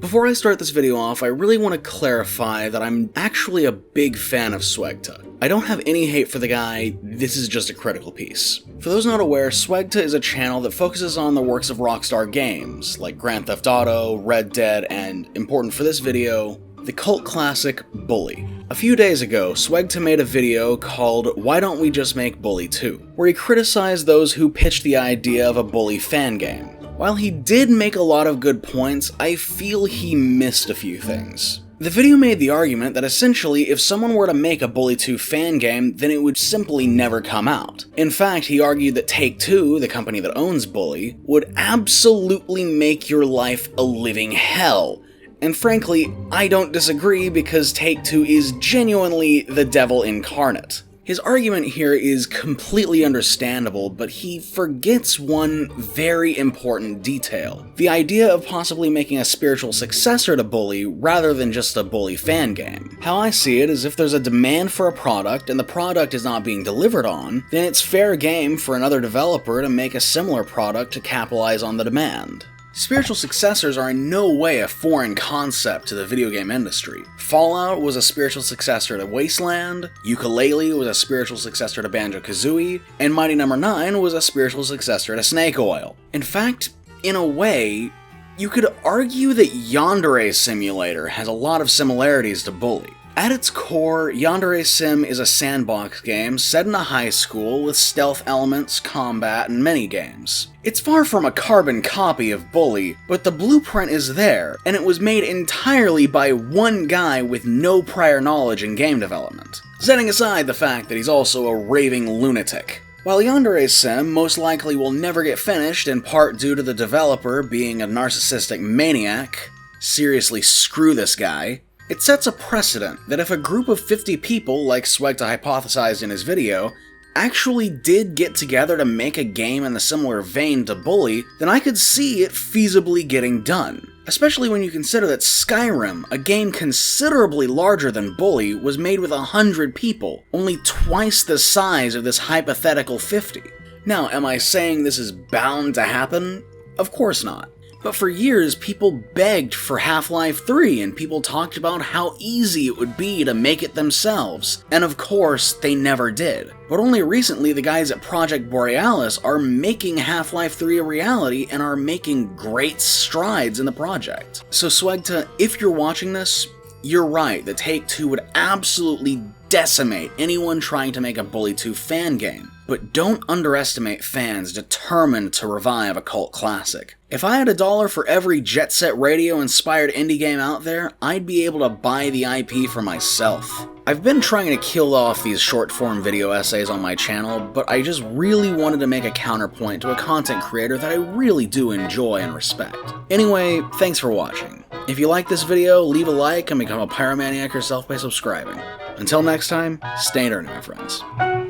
Before I start this video off, I really want to clarify that I'm actually a big fan of SWEGTA. I don't have any hate for the guy, this is just a critical piece. For those not aware, SWEGTA is a channel that focuses on the works of Rockstar games, like Grand Theft Auto, Red Dead, and, important for this video, the cult classic Bully. A few days ago, SWEGTA made a video called Why Don't We Just Make Bully 2, where he criticized those who pitched the idea of a Bully fan game. While he did make a lot of good points, I feel he missed a few things. The video made the argument that essentially if someone were to make a Bully 2 fan game, then it would simply never come out. In fact, he argued that Take-Two, the company that owns Bully, would absolutely make your life a living hell. And frankly, I don't disagree because Take-Two is genuinely the devil incarnate. His argument here is completely understandable, but he forgets one very important detail. The idea of possibly making a spiritual successor to Bully rather than just a Bully fan game. How I see it is if there's a demand for a product and the product is not being delivered on, then it's fair game for another developer to make a similar product to capitalize on the demand. Spiritual successors are in no way a foreign concept to the video game industry. Fallout was a spiritual successor to Wasteland, Yooka-Laylee was a spiritual successor to Banjo-Kazooie, and Mighty No. 9 was a spiritual successor to Snake Oil. In fact, in a way, you could argue that Yandere Simulator has a lot of similarities to Bully. At its core, Yandere Sim is a sandbox game set in a high school with stealth elements, combat, and minigames. It's far from a carbon copy of Bully, but the blueprint is there, and it was made entirely by one guy with no prior knowledge in game development, setting aside the fact that he's also a raving lunatic. While Yandere Sim most likely will never get finished in part due to the developer being a narcissistic maniac, seriously screw this guy, it sets a precedent that if a group of 50 people, like SWEGTA hypothesized in his video, actually did get together to make a game in a similar vein to Bully, then I could see it feasibly getting done. Especially when you consider that Skyrim, a game considerably larger than Bully, was made with 100 people, only twice the size of this hypothetical 50. Now, am I saying this is bound to happen? Of course not. But for years, people begged for Half-Life 3, and people talked about how easy it would be to make it themselves. And of course, they never did. But only recently, the guys at Project Borealis are making Half-Life 3 a reality and are making great strides in the project. So SWEGTA, if you're watching this, you're right that Take-Two would absolutely decimate anyone trying to make a Bully 2 fan game. But don't underestimate fans determined to revive a cult classic. If I had $1 for every Jet Set Radio-inspired indie game out there, I'd be able to buy the IP for myself. I've been trying to kill off these short-form video essays on my channel, but I just really wanted to make a counterpoint to a content creator that I really do enjoy and respect. Anyway, thanks for watching. If you like this video, leave a like and become a pyromaniac yourself by subscribing. Until next time, stay nerdy, my friends.